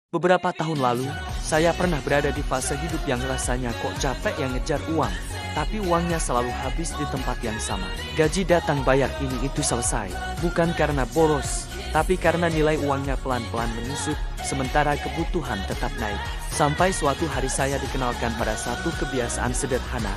Beberapa tahun lalu, saya pernah berada di fase hidup yang rasanya kok capek yang ngejar uang, tapi uangnya selalu habis di tempat yang sama. Gaji datang bayar ini itu selesai, bukan karena boros, tapi karena nilai uangnya pelan-pelan menyusut, sementara kebutuhan tetap naik. Sampai suatu hari saya dikenalkan pada satu kebiasaan sederhana,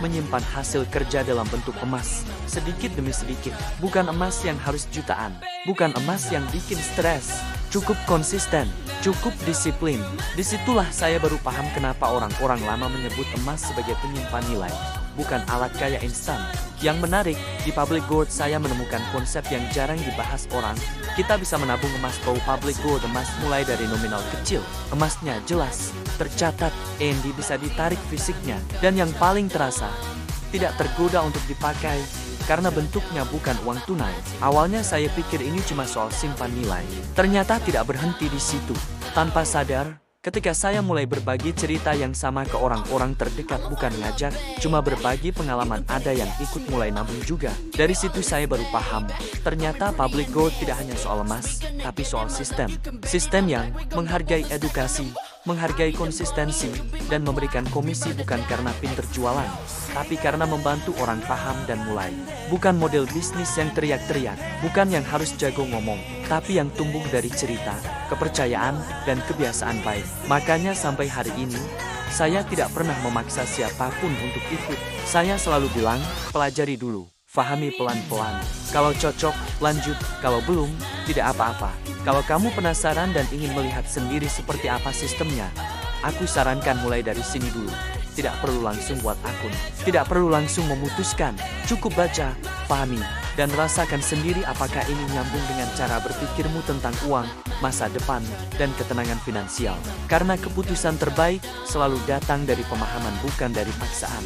menyimpan hasil kerja dalam bentuk emas, sedikit demi sedikit. Bukan emas yang harus jutaan, bukan emas yang bikin stres, cukup konsisten, cukup disiplin. Disitulah saya baru paham kenapa orang-orang lama menyebut emas sebagai penyimpan nilai, bukan alat kaya instan. Yang menarik, di Public Gold saya menemukan konsep yang jarang dibahas orang. Kita bisa menabung emas Public Gold emas mulai dari nominal kecil. Emasnya jelas, tercatat, Andy bisa ditarik fisiknya. Dan yang paling terasa, tidak tergoda untuk dipakai, karena bentuknya bukan uang tunai. Awalnya saya pikir ini cuma soal simpan nilai. Ternyata tidak berhenti di situ. Tanpa sadar, ketika saya mulai berbagi cerita yang sama ke orang-orang terdekat, bukan ngajak, cuma berbagi pengalaman, ada yang ikut mulai nabung juga. Dari situ saya baru paham, ternyata Public Gold tidak hanya soal emas, tapi soal sistem. Sistem yang menghargai edukasi, menghargai konsistensi, dan memberikan komisi bukan karena pinter jualan, tapi karena membantu orang paham dan mulai. Bukan model bisnis yang teriak-teriak, bukan yang harus jago ngomong, tapi yang tumbuh dari cerita, kepercayaan, dan kebiasaan baik. Makanya sampai hari ini, saya tidak pernah memaksa siapapun untuk ikut. Saya selalu bilang, pelajari dulu, pahami pelan-pelan. Kalau cocok, lanjut. Kalau belum, tidak apa-apa. Kalau kamu penasaran dan ingin melihat sendiri seperti apa sistemnya, aku sarankan mulai dari sini dulu. Tidak perlu langsung buat akun, tidak perlu langsung memutuskan. Cukup baca, pahami, dan rasakan sendiri apakah ini nyambung dengan cara berpikirmu tentang uang, masa depan, dan ketenangan finansial. Karena keputusan terbaik selalu datang dari pemahaman, bukan dari paksaan.